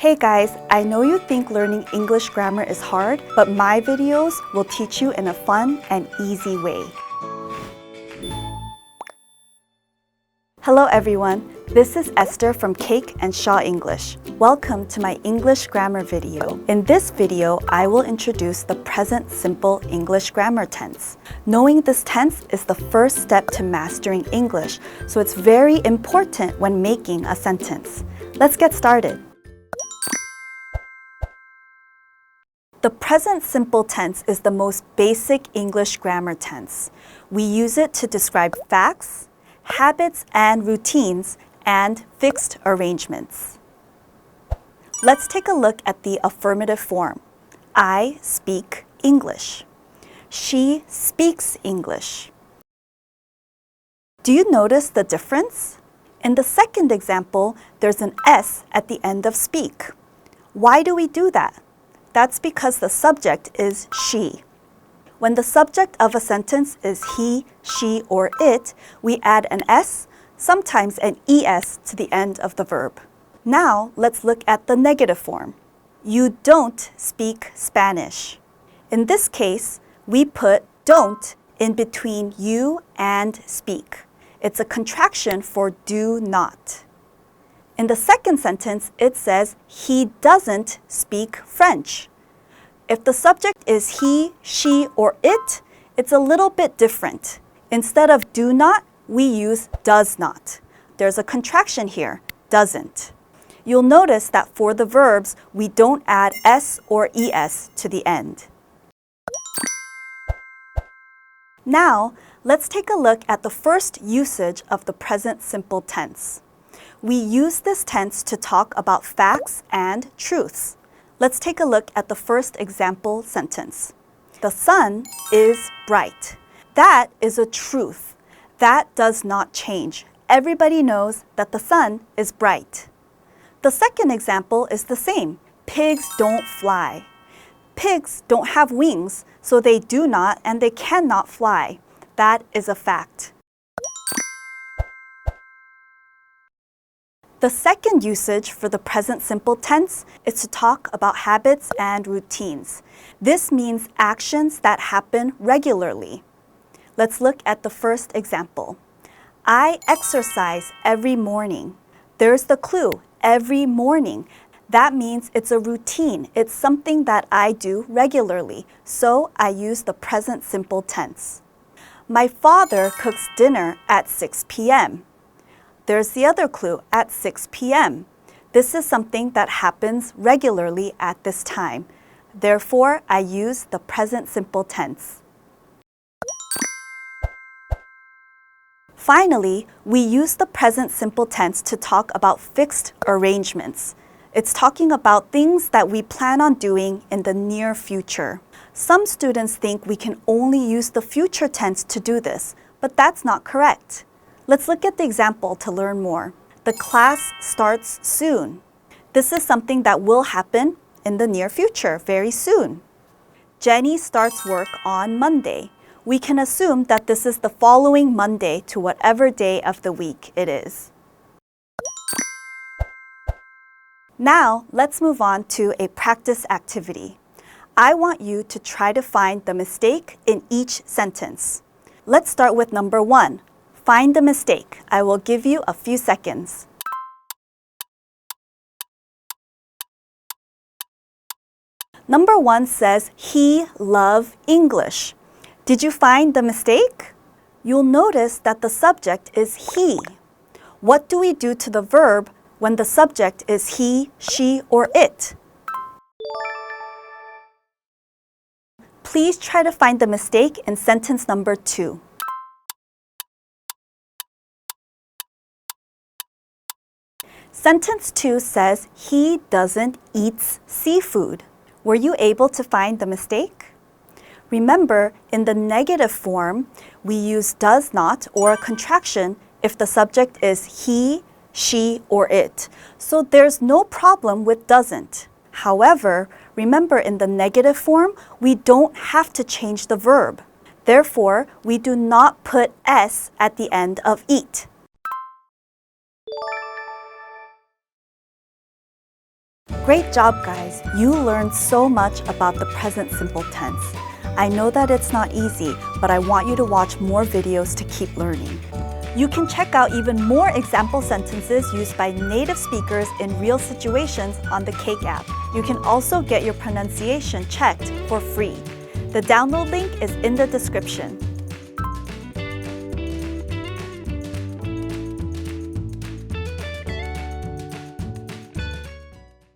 Hey guys, I know you think learning English grammar is hard, but my videos will teach you in a fun and easy way. Hello everyone, this is Esther from Cake and Shaw English. Welcome to my English grammar video. In this video, I will introduce the present simple English grammar tense. Knowing this tense is the first step to mastering English, so it's very important when making a sentence. Let's get started. The present simple tense is the most basic English grammar tense. We use it to describe facts, habits and routines, and fixed arrangements. Let's take a look at the affirmative form. I speak English. She speaks English. Do you notice the difference? In the second example, there's an S at the end of speak. Why do we do that? That's because the subject is she. When the subject of a sentence is he, she, or it, we add an S, sometimes an ES to the end of the verb. Now, let's look at the negative form. You don't speak Spanish. In this case, we put don't in between you and speak. It's a contraction for do not. In the second sentence, it says he doesn't speak French. If the subject is he, she, or it, it's a little bit different. Instead of do not, we use does not. There's a contraction here, doesn't. You'll notice that for the verbs, we don't add S or ES to the end. Now, let's take a look at the first usage of the present simple tense. We use this tense to talk about facts and truths. Let's take a look at the first example sentence. The sun is bright. That is a truth. That does not change. Everybody knows that the sun is bright. The second example is the same. Pigs don't fly. Pigs don't have wings, so they do not and they cannot fly. That is a fact. The second usage for the present simple tense is to talk about habits and routines. This means actions that happen regularly. Let's look at the first example. I exercise every morning. There's the clue, every morning. That means it's a routine. It's something that I do regularly. So I use the present simple tense. My father cooks dinner at 6 p.m. There's the other clue, at 6 p.m. This is something that happens regularly at this time. Therefore, I use the present simple tense. Finally, we use the present simple tense to talk about fixed arrangements. It's talking about things that we plan on doing in the near future. Some students think we can only use the future tense to do this, but that's not correct. Let's look at the example to learn more. The class starts soon. This is something that will happen in the near future, very soon. Jenny starts work on Monday. We can assume that this is the following Monday to whatever day of the week it is. Now, let's move on to a practice activity. I want you to try to find the mistake in each sentence. Let's start with number 1. Find the mistake. I will give you a few seconds. Number 1 says, he loves English. Did you find the mistake? You'll notice that the subject is he. What do we do to the verb when the subject is he, she, or it? Please try to find the mistake in sentence number 2. Sentence 2 says, he doesn't eat seafood. Were you able to find the mistake? Remember, in the negative form, we use does not or a contraction if the subject is he, she, or it. So there's no problem with doesn't. However, remember in the negative form, we don't have to change the verb. Therefore, we do not put S at the end of eat. Great job, guys! You learned so much about the present simple tense. I know that it's not easy, but I want you to watch more videos to keep learning. You can check out even more example sentences used by native speakers in real situations on the Cake app. You can also get your pronunciation checked for free. The download link is in the description.